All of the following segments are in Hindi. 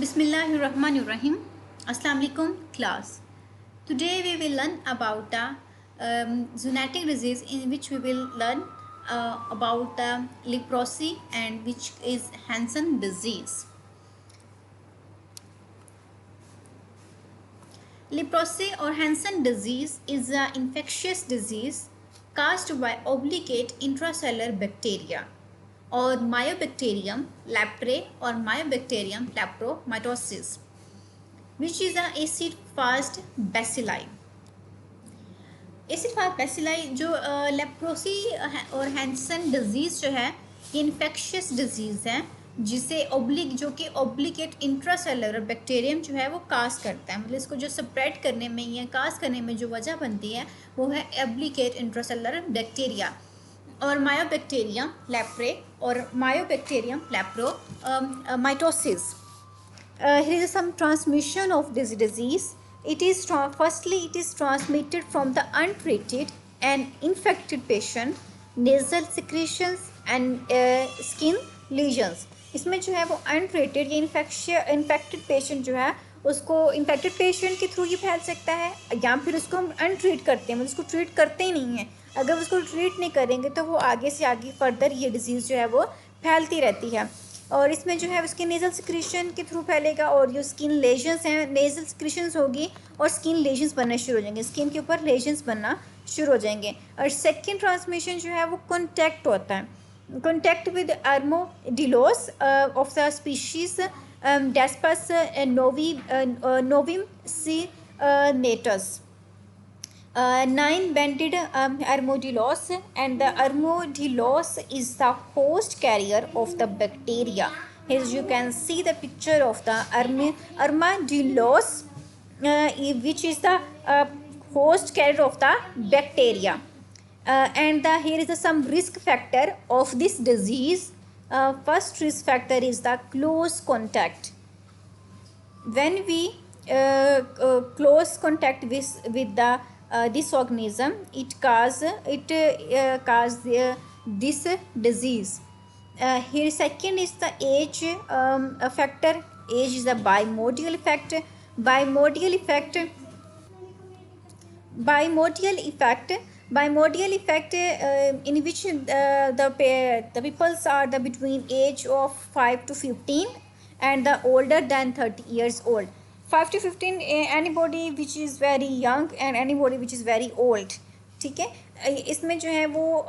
Bismillahirrahmanirrahim. Assalamu alaikum class. Today we will learn about the zoonotic disease, in which we will learn about the leprosy, and which is Hansen disease. Leprosy or Hansen disease is an infectious disease caused by obligate intracellular bacteria or Mycobacterium leprae or Mycobacterium lepromatosis, which is an acid fast bacilli. Acid fast bacilli जो लेप्रोसी और हैंसन डिजीज़ जो है ये इन्फेक्शियस डिजीज़ है जिसे जो कि ऑब्लिगेट इंट्रासेलुलर बैक्टीरियम जो है वो काज करता है, मतलब इसको जो स्प्रेड करने में या काज करने में जो वजह बनती है वो है ऑब्लिगेट इंट्रासेलुलर बैक्टीरिया और मायोबैक्टीरियम लेप्रे और Mycobacterium लेप्रोमाइटोसिस. Here is some transmission of this disease. Firstly, it is transmitted from the untreated and infected patient, nasal secretions and skin lesions. इसमें जो है वो अनट्रीटेड या इन्फेक्टेड पेशेंट जो है उसको इन्फेक्टेड पेशेंट के थ्रू ही फैल सकता है, या फिर उसको हम अनट्रीट करते हैं, मतलब उसको ट्रीट करते ही नहीं हैं. अगर उसको ट्रीट नहीं करेंगे तो वो आगे से आगे फर्दर ये डिज़ीज़ जो है वो फैलती रहती है. और इसमें जो है उसके नेज़ल सिक्रीशन के थ्रू फैलेगा और जो स्किन लेजन्स हैं, नेज़ल सिक्रीशंस होगी और स्किन लेजन्स बनने शुरू हो जाएंगे, स्किन के ऊपर लेजन्स बनना शुरू हो जाएंगे. और सेकंड ट्रांसमिशन जो है वो कॉन्टैक्ट होता है, contact with armadillos of the species Dasypus novemcinctus. 9-banded armadillos, and the armadillos is the host carrier of the bacteria. Here you can see the picture of the armadillos, which is the host carrier of the bacteria. And here is some risk factor of this disease. First risk factor is the close contact. When we close contact with the this organism, it cause this disease. Here second is the age factor. Age is the bimodial effect. Bimodial effect in which the peoples are between age of 5 to 15 and the older than 30 years old. 5 to 15 anybody which is very young and anybody which is very old. ठीक है, इसमें जो है वो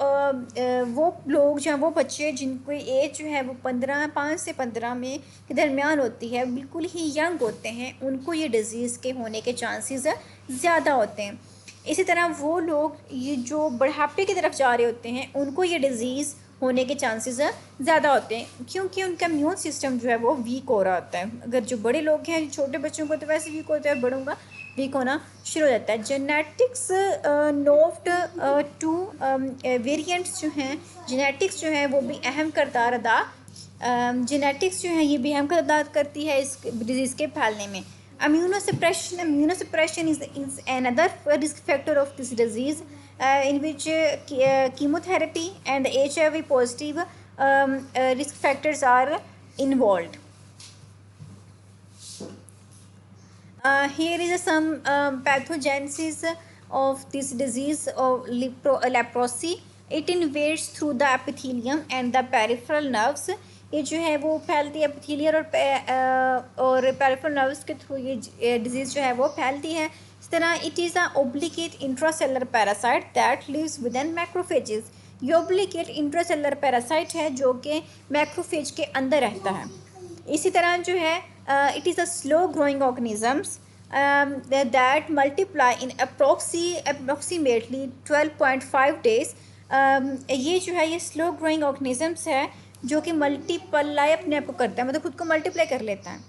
लोग जो हैं, वो बच्चे जिनकी एज जो है वो 5 से 15 में के दरमियान होती है, बिल्कुल ही यंग होते हैं, उनको ये डिज़ीज़ के होने के चांसेस ज़्यादा होते हैं. इसी तरह वो लोग ये जो बढ़ापे की तरफ जा रहे होते हैं उनको ये डिज़ीज़ होने के चांसेस ज़्यादा होते हैं, क्योंकि उनका इम्यून सिस्टम जो है वो वीक हो रहा होता है. अगर जो बड़े लोग हैं, छोटे बच्चों को तो वैसे वीक होता है, बड़ों का वीक होना शुरू हो जाता है. जेनेटिक्स नोव्ड टू वेरिएंट्स जो हैं, जेनेटिक्स जो है वो भी अहम किरदार अदा जेनेटिक्स जो है ये भी अहम किरदार करती है इस डिज़ीज़ के फैलने में. Immunosuppression is another risk factor of this disease, in which chemotherapy and HIV positive risk factors are involved. Here is some pathogenesis of this disease of leprosy. It invades through the epithelium and the peripheral nerves. ये जो है वो फैलती है एपिथेलियल और पेरिफेरल नर्व्स के थ्रू ये डिजीज़ जो है वो फैलती है. इस तरह it is a obligate intracellular parasite that lives within macrophages. ये ओब्लिगेट इंट्रासेलुलर पैरासाइट है जो कि मैक्रोफेज के अंदर रहता है. इसी तरह जो है it is a slow growing organisms that multiply in approximately 12.5 days. ये जो है ये स्लो ग्रोइंग ऑर्गेनिजम्स है जो कि मल्टीप्लाई अपने आप को करता है, मतलब खुद को मल्टीप्लाई कर लेता है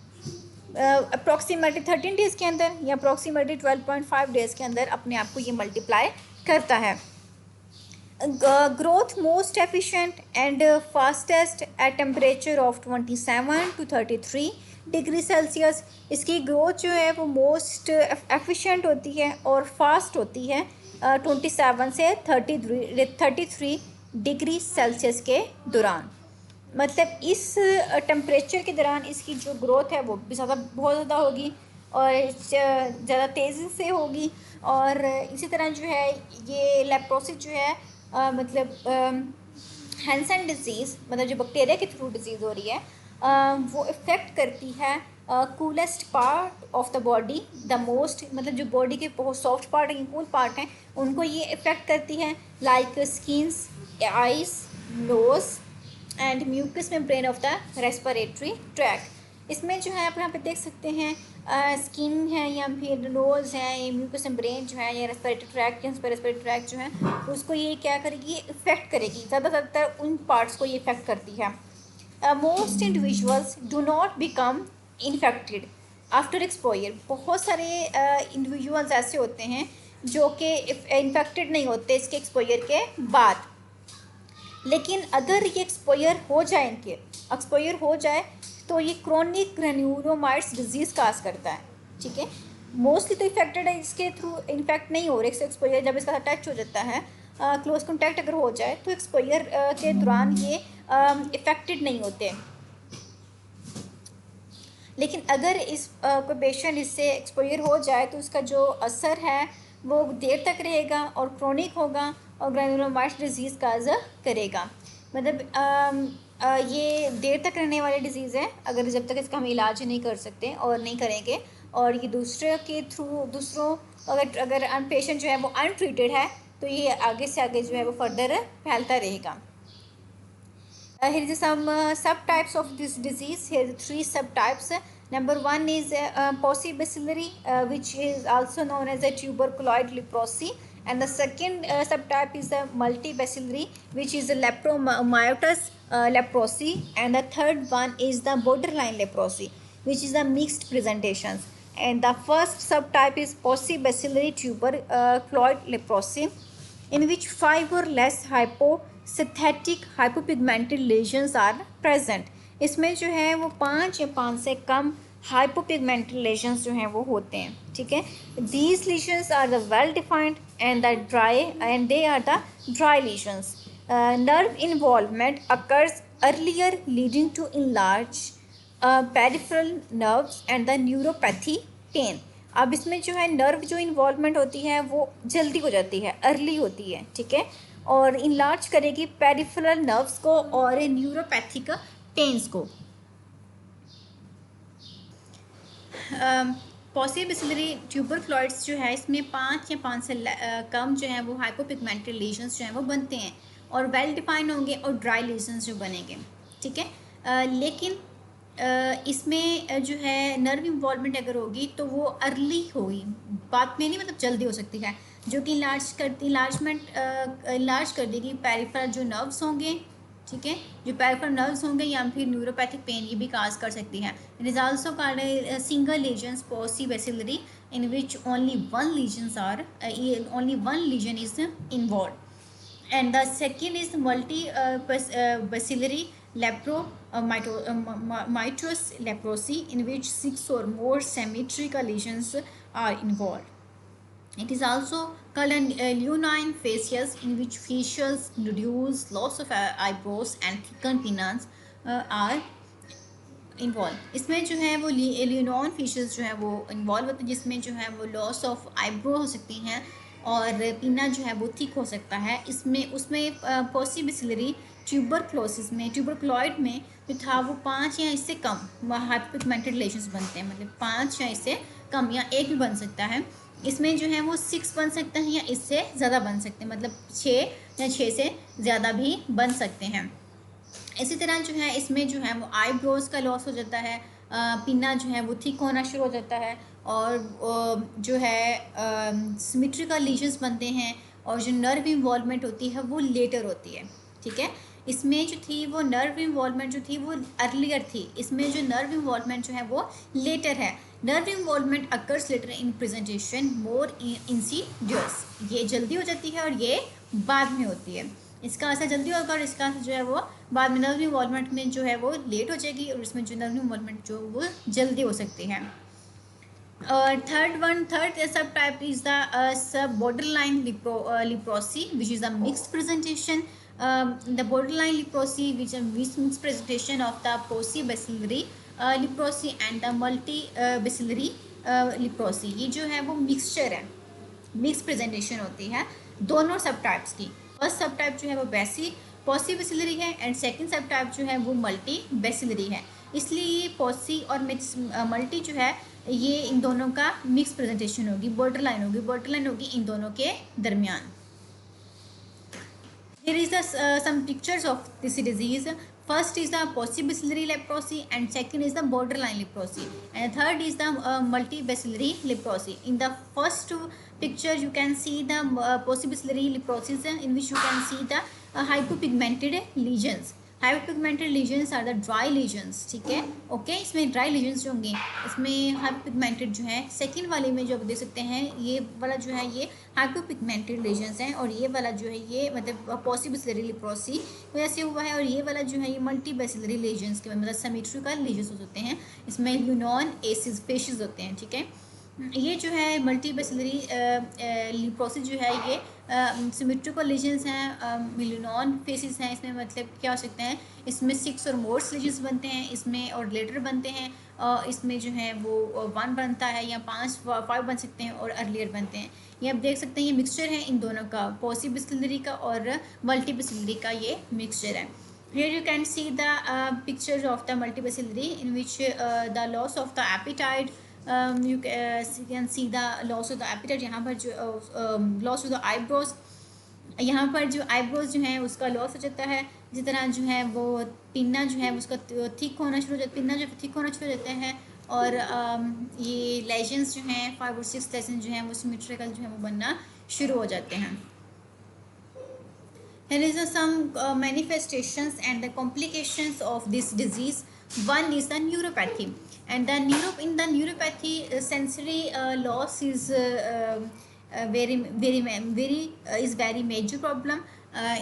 अप्रॉक्सीमेटली 13 days के अंदर या अप्रॉक्सीमेटली 12.5 days के अंदर अपने आप को ये मल्टीप्लाई करता है. Growth most efficient and fastest at temperature of 27 to 33 degree Celsius. इसकी ग्रोथ जो है वो मोस्ट एफिशिएंट होती है और फास्ट होती है 27 से 33 डिग्री सेल्सियस के दौरान. मतलब इस टेम्परेचर के दौरान इसकी जो ग्रोथ है वो भी बहुत ज़्यादा होगी और ज़्यादा तेज़ी से होगी। और इसी तरह जो है ये लेप्रोसिस जो है मतलब हैंसन डिजीज़, मतलब जो बैक्टीरिया के थ्रू डिजीज़ हो रही है, वो इफ़ेक्ट करती है coolest part of the body, the most, मतलब जो बॉडी के बहुत सॉफ्ट पार्ट हैं, कूल पार्ट हैं, उनको ये इफ़ेक्ट करती है, like skins, eyes, nose and mucous membrane of the respiratory tract. इसमें जो है आप यहाँ पे देख सकते हैं स्किन है या फिर नोज़ है, ये म्यूकस मेम्ब्रेन जो है या रेस्पिरेटरी ट्रैक, रेस्पिरेटरी ट्रैक जो है उसको ये क्या करेगी, इफ़ेक्ट करेगी, ज़्यादातर उन पार्ट्स को ये इफ़ेक्ट करती है। Most individuals do not become infected after exposure. बहुत सारे इंडिविजुअल्स ऐसे होते हैं जो कि इन्फेक्टेड नहीं होते इसके एक्सपोजर के बाद, लेकिन अगर ये एक्सपोजर हो जाए तो ये क्रोनिक ग्रेन्युलोमाइट्स डिजीज़ काज करता है। ठीक है, मोस्टली तो इफेक्टेड है, इसके थ्रू इन्फेक्ट नहीं हो रहे, इससे एक्सपोजर जब इसका टच हो जाता है, क्लोज कॉन्टैक्ट अगर हो जाए तो एक्सपोजर के दौरान ये इफेक्टेड नहीं होते। लेकिन अगर इस कोई पेशेंट इससे एक्सपोजर हो जाए तो उसका जो असर है वो देर तक रहेगा और क्रोनिक होगा और ग्रेन्युलोमाइट्स डिजीज़ काज करेगा। मतलब ये देर तक रहने वाली डिजीज़ है अगर जब तक इसका हम इलाज नहीं कर सकते और नहीं करेंगे, और ये दूसरों अगर पेशेंट जो है वो अनट्रीटेड है तो ये आगे से आगे जो है वो फर्दर फैलता रहेगा। Here is some subtypes of this disease. Here are 3 subtypes. Number 1 is paucibacillary, which is also known as a tuberculoid leprosy, and the second subtype is the multibacillary, which is a lepromycosis leprosy, and the third one is the borderline leprosy, which is a mixed presentations. And the first subtype is paucibacillary tuberculoid leprosy, in which 5 or less synthetic hypopigmented lesions are present. इसमें जो है वो 5 या 5 से कम hypopigmented lesions जो हैं वो होते हैं। ठीक है, these lesions are the well defined and they are the dry lesions. Nerve involvement occurs earlier, leading to enlarged peripheral nerves and the neuropathy pain. अब इसमें जो है नर्व जो इन्वॉल्वमेंट होती है वो जल्दी हो जाती है, अर्ली होती है। ठीक है, और इनलार्ज करेगी पेरिफेरल नर्व्स को और न्यूरोपैथिक पेन्स को। पॉसिबिलिटी ट्यूबरक्लॉइड्स जो है इसमें 5 या 5 से कम जो है वो हाइपोपिगमेंटेड लीजन्स जो हैं वो बनते हैं और वेल डिफाइंड होंगे और ड्राई लीजन्स जो बनेंगे। ठीक है, लेकिन इसमें जो है नर्व इन्वॉल्वमेंट अगर होगी तो वो अर्ली होगी, बाद में नहीं, मतलब जल्दी हो सकती है, जो कि इलाज कर देगी पेरिफेरल जो नर्व्स होंगे। ठीक है, जो पेरिफेरल नर्व्स होंगे या फिर न्यूरोपैथिक पेन ये भी काज कर सकती है। It is also called single lesions paucibacillary in which only one lesion is involve, and the second is multi-bacillary lepromycosis leprosy, in which 6 or more symmetrical lesions are involved. It is also called leonine facies, in which facials, nodules, loss of eyebrows and thickened pinnans are involve. इसमें जो है वो लियोनॉन फिशेस जो है वो इन्वॉल्व होते हैं, जिसमें जो है वो लॉस ऑफ आईब्रो हो सकती हैं और पिना जो है वो थिक हो सकता है। उसमें पॉसिबिलिटी ट्यूबरक्लॉइड में जो था वो 5 या इससे कम हाइपोपिगमेंटेड लेशंस बनते हैं, मतलब 5 या इससे कम या 1 भी बन सकता है। इसमें जो है वो 6 बन सकते हैं या इससे ज़्यादा बन सकते हैं, मतलब 6 या 6 से ज़्यादा भी बन सकते हैं। इसी तरह जो है इसमें जो है वो आईब्रोज का लॉस हो जाता है, पिना जो है वो थिक होना शुरू हो जाता है और जो है सिमेट्रिकल लीजन्स बनते हैं और जो नर्व इन्वॉल्वमेंट होती है वो लेटर होती है। ठीक है, इसमें जो थी वो नर्व इन्वॉल्वमेंट जो थी वो अर्लियर थी, इसमें जो नर्व इन्वॉल्वमेंट जो है वो लेटर है। Nerve involvement occurs later in presentation more insidious, ये जल्दी हो जाती है और ये बाद में होती है। इसका असर जल्दी होगा और इसका जो है वो बाद में नर्व इन्वॉल्वमेंट में जो है वो लेट हो जाएगी और इसमें जो नर्व इन्वॉल्वमेंट जो वो जल्दी हो सकती है। थर्ड सब type is the sub borderline leprosy, which is a mixed presentation. the borderline leprosy, which mixed presentation of the paucibacillary leprosy and the multibacillary leprosy. ये जो है वो मिक्सचर है, मिक्स प्रेजेंटेशन होती है दोनों सब टाइप्स की. फर्स्ट सब टाइप जो है वो पॉसीबेसिलरी है एंड सेकंड सब टाइप जो है वो मल्टी बेसिलरी है. इसलिए ये पॉसी और मिक्स मल्टी जो है ये इन दोनों का मिक्स प्रेजेंटेशन होगी, बॉर्डरलाइन होगी इन दोनों के दरमियान. Here is the some pictures of this disease. First is the paucibacillary leprosy and second is the borderline leprosy and third is the multibacillary leprosy. In the first two pictures you can see the paucibacillary leprosy in which you can see the hypopigmented lesions. Hypopigmented lesions are the dry lesions. ठीक है, ओके. इसमें ड्राई लीजन्स जो होंगे इसमें हाइपोपिगमेंटेड जो है. सेकंड वाले में जो आप देख सकते हैं ये वाला जो है ये हाइपोपिगमेंटेड लीजन्स हैं और ये वाला जो है ये मतलब पॉसीबेसिलरी लेप्रोसी वजह से हुआ है और ये वाला जो है ये मल्टीबेसिलरी लीजन्स के मतलब सिमेट्रिकल लीजन्स होते हैं. इसमें यूनॉन एसिस फेशिस होते हैं. ठीक है, ये जो है मल्टीबेसिलरी लेप्रोसी जो है ये सिमेट्रिकल लीजन्स हैं, मिलिनॉन फेसिस हैं. इसमें मतलब क्या हो सकते हैं, इसमें 6 और मोर लीजन्स बनते हैं इसमें और लेटर बनते हैं. इसमें जो है वो 1 बनता है या 5 बन सकते हैं और अर्लियर बनते हैं. ये आप देख सकते हैं ये मिक्सचर है इन दोनों का, पॉसीबेसिलरी का और मल्टीबेसिलरी का ये मिक्सचर है. Here you can see the pictures of the multibacillary in which the loss of the appetite. You can see the loss of the appetite. यहाँ पर जो loss of the eyebrows, यहाँ पर जो आईब्रोज जो है उसका लॉस हो जाता है. जिस तरह जो है वो पिन्ना जो है उसका थिक होना शुरू हो जाता है, पिन्ना जो थिक होना शुरू हो जाता है और ये लेजन्स जो हैं 5 और 6 लेजन जो हैं वो सिमेट्रिकल जो है वो बनना शुरू हो जाते हैं. Here is some manifestations and the complications of this disease. One is the neuropathy, and in the neuropathy sensory loss is very major problem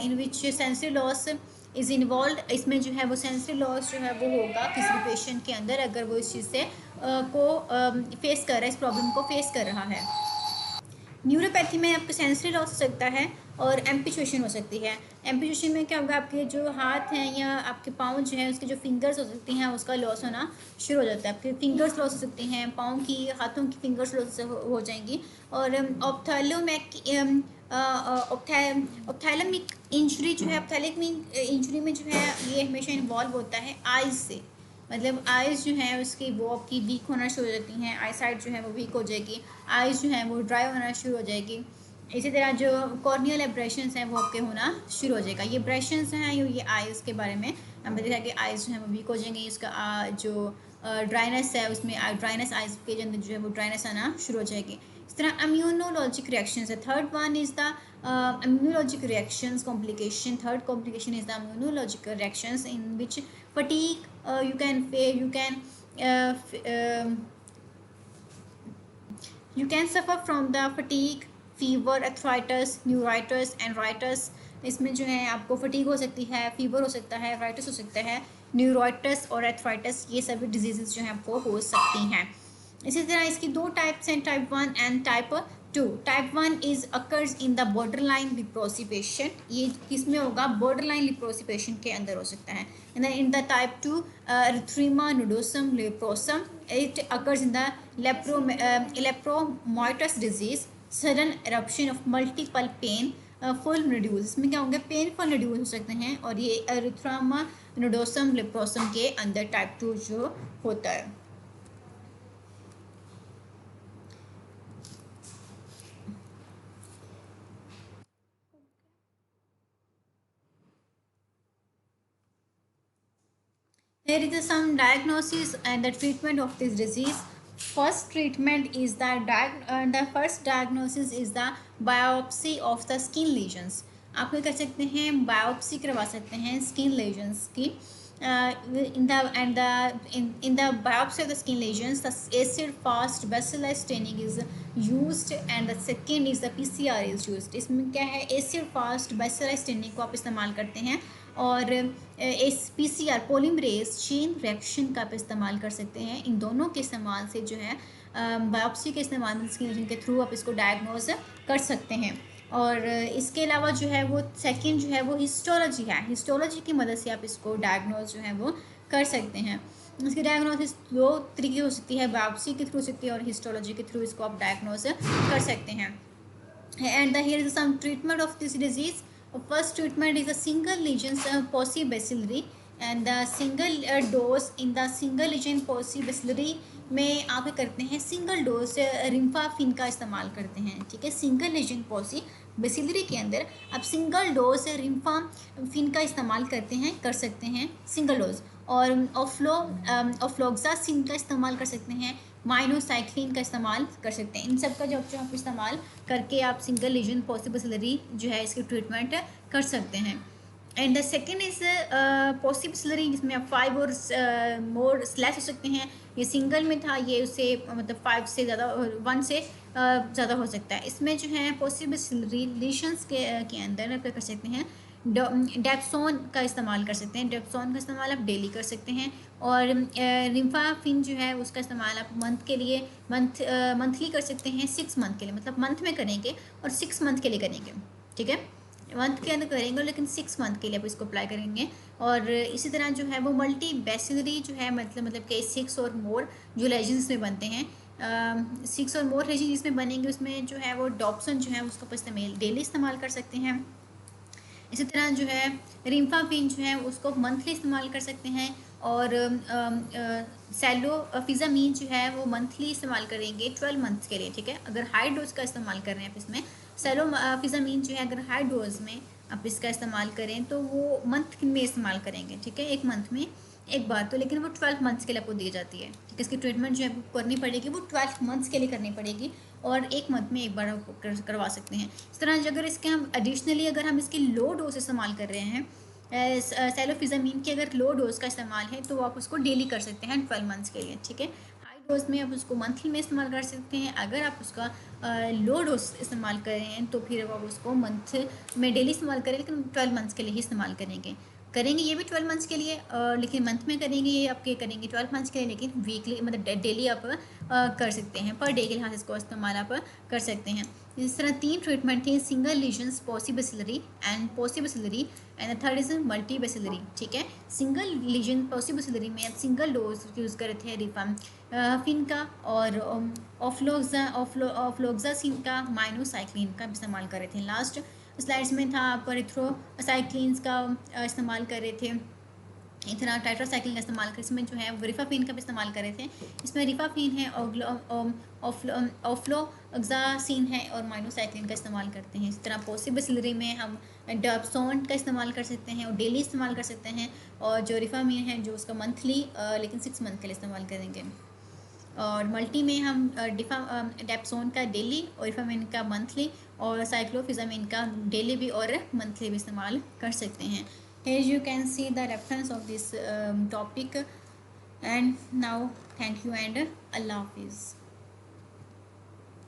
in which sensory loss is involved. इसमें जो है वो सेंसरी लॉस जो है वो होगा किसी भी पेशेंट के अंदर अगर वो इस चीज़ से को फेस कर रहा है, इस प्रॉब्लम को फेस कर रहा है. न्यूरोपैथी में आपका सेंसरी लॉस हो सकता है और एम्पिटेशन हो सकती है. एम्पिटेशन में क्या होगा, आपके जो हाथ हैं या आपके पाँव जो हैं उसकी जो फिंगर्स हो सकती हैं उसका लॉस होना शुरू हो जाता है. आपके फिंगर्स लॉस हो सकती हैं, पाँव की हाथों की फिंगर्स लॉस हो जाएंगी. और ऑप्थैलेमिक इंजरी जो है, ऑप्थैलेमिक इंजरी में जो है ये हमेशा इन्वॉल्व होता है आइज़ से. मतलब आइज़ जो है उसकी वो आपकी वीक होना शुरू हो जाती हैं, आई साइड जो है वो वीक हो जाएगी, आइज़ जो है वो ड्राई होना शुरू हो जाएगी. इसी तरह जो कॉर्नियल एब्रेशंस हैं वो आपके होना शुरू हो जाएगा. ये एब्रेशंस हैं ये आइज़ के बारे में हमने देखा कि आइज़ जो है वो वीक हो जाएंगी. इसका जो ड्राइनेस है उसमें ड्राइनेस आइज़ के अंदर जो है वो ड्राइनेस आना शुरू हो जाएगी. इस तरह इम्यूनोलॉजिक रिएक्शंस है. Third one is the immunologic reactions complication. Third complication is the immunological reactions in which fatigue you can suffer from the fatigue, fever, arthritis, neuritis and ritis. इसमें जो है आपको फटीग हो सकती है, फीवर हो सकता है, राइटिस हो सकता है, न्यूराइटिस और एथराइटिस ये सभी डिजीज़ जो हैं आपको हो सकती हैं. इसी तरह इसकी 2 टाइप्स हैं, type 1 and type 2. Type 1 is occurs in the borderline leprosy patient. ये किसमें होगा, बॉर्डरलाइन लेप्रोसी पेशेंट के अंदर हो सकता है. In the type 2 erythema nodosum leprosum, it occurs in the lepromatous disease, sudden eruption of multiple painful nodules. इसमें क्या होंगे, पेनफुल नोड्यूल्स हो सकते हैं और ये एरिथ्रीमा नोडोसम लेप्रोसम के अंदर टाइप 2 जो होता है. Here is some diagnosis and the treatment of this disease. First treatment is the first diagnosis is the biopsy of the skin lesions. आप क्या कर सकते हैं, बायोप्सी करवा सकते हैं स्किन लेजन्स की. in the biopsy of the skin lesions, the acid fast bacillus staining is used and the second is the PCR is used. इसमें क्या है, acid fast bacillus staining को आप इस्तेमाल करते हैं और PCR पोलीमरेज चेन रिएक्शन का आप इस्तेमाल कर सकते हैं. इन दोनों के इस्तेमाल से जो है बायोप्सी के इस्तेमाल स्किन लेजन के थ्रू आप इसको डायग्नोज कर सकते हैं. और इसके अलावा जो है वो सेकंड जो है वो हिस्टोलॉजी है, हिस्टोलॉजी की मदद से आप इसको डायग्नोज जो है वो कर सकते हैं। इसकी डायग्नोसिस दो तरीके हो सकती है, बायोप्सी के थ्रू हो सकती है और हिस्टोलॉजी के थ्रू इसको आप डायग्नोज कर सकते हैं। And here is some treatment of this disease. First treatment is a single lesion paucibacillary, and the single dose in the single lesion paucibacillary में आप करते हैं सिंगल डोज रिम्फाफिन का इस्तेमाल करते हैं, ठीक है। सिंगल लेजन पॉसिबेसिलरी के अंदर आप सिंगल डोज रिम्फाफिन का इस्तेमाल करते हैं, कर सकते हैं सिंगल डोज। और ऑफ्लोक्सासिन का इस्तेमाल कर सकते हैं, माइनोसाइक्लिन का इस्तेमाल कर सकते हैं। इन सब का जो आप इस्तेमाल करके आप सिंगल लीजन पॉसिबेसिलरी जो है इसकी ट्रीटमेंट कर सकते हैं। एंड द सेकेंड इज पॉसिबेसिलरी, जिसमें आप 5 और मोर स्लैश हो सकते हैं। ये सिंगल में था, ये उससे मतलब 5 से ज़्यादा, 1 से ज़्यादा हो सकता है। इसमें जो है पॉसिबेसिलरी लीशंस के अंदर आप कर सकते हैं डेप्सोन का इस्तेमाल कर सकते हैं। डेप्सोन का इस्तेमाल आप डेली कर सकते हैं। और रिम्फाफिन जो है उसका इस्तेमाल आप मंथ के लिए मंथली कर सकते हैं, 6 मंथ के लिए, मतलब मंथ में करेंगे और 6 मंथ के लिए करेंगे, ठीक है। मंथ के अंदर करेंगे लेकिन 6 मंथ के लिए आप इसको अप्लाई करेंगे। और इसी तरह जो है वो मल्टी बेसिलरी जो है मतलब कि 6 और मोर जो लेजेंस में बनते हैं, 6 और मोर लेजेंस इसमें बनेंगे, उसमें जो है वो डॉप्सन जो है उसको इस्तेमाल डेली इस्तेमाल कर सकते हैं। इसी तरह जो है रिम्फाफिन जो है उसको मंथली इस्तेमाल कर सकते हैं। और सैलोफिजामीन जो है वो मंथली इस्तेमाल करेंगे 12 मंथ्स के लिए, ठीक है। अगर हाई डोज का इस्तेमाल कर रहे हैं आप इसमें, सैलोफिजामीन जो है अगर हाई डोज में आप इसका इस्तेमाल करें तो वो मंथ में इस्तेमाल करेंगे, ठीक है, एक मंथ में एक बार तो, लेकिन वो 12 मंथ्स के लिए आपको दी जाती है, ठीक है। इसकी ट्रीटमेंट जो है करनी पड़ेगी वो 12 मंथ्स के लिए करनी पड़ेगी और एक मंथ में एक बार आप करवा सकते हैं। इस तरह अगर इसके हम एडिशनली अगर हम इसकी लो डोज इस्तेमाल कर रहे हैं, सैलोफिजामीन की अगर लो डोज का इस्तेमाल है तो आप उसको डेली कर सकते हैं 12 मंथ्स के लिए, ठीक है। हाई डोज में आप उसको मंथली में इस्तेमाल कर सकते हैं। अगर आप उसका लो डोज इस्तेमाल करें तो फिर आप उसको मंथ में डेली इस्तेमाल करें, लेकिन 12 मंथ्स के लिए ही इस्तेमाल करेंगे ये भी 12 मंथ्स के लिए, लेकिन मंथ में करेंगे ये आपके करेंगे 12 मंथ्स के लिए, लेकिन वीकली मतलब डेली आप कर सकते हैं, पर डे के लिहाज इसको इस्तेमाल आप कर सकते हैं। इस तरह 3 ट्रीटमेंट थे, single lesions paucibacillary and paucibacillary, and third is multibacillary, ठीक है। सिंगल लीजन पॉसिबेसिलरी में आप सिंगल डोज यूज़ कर रहे थे रिफाफिन का और ऑफ्लोक्सासिन का, माइनोसाइक्लिन का इस्तेमाल कर रहे थे। लास्ट स्लाइड्स में था आप एरिथ्रोसाइक्लिन्स का इस्तेमाल कर रहे थे, इतना टेट्रासाइक्लिन का इस्तेमाल कर, इसमें जो है रिफाफिन का भी इस्तेमाल कर रहे थे। इसमें रिफाफिन है, ऑफ्लोक्सासिन है और माइनोसाइक्लिन का इस्तेमाल करते हैं। इस तरह पॉसिबेसिलरी में हम डेप्सोन का इस्तेमाल कर सकते हैं और डेली इस्तेमाल कर सकते हैं। और जो रिफाफिन है जो उसका मंथली लेकिन 6 मंथ के लिए इस्तेमाल करेंगे। और मल्टी में हम डेप्सोन का डेली और रिफाफिन का मंथली और साइक्लोफिजामिन का डेली भी और मंथली भी इस्तेमाल कर सकते हैं। Here you can see the reference of this topic, and now thank you and Allah Hafiz.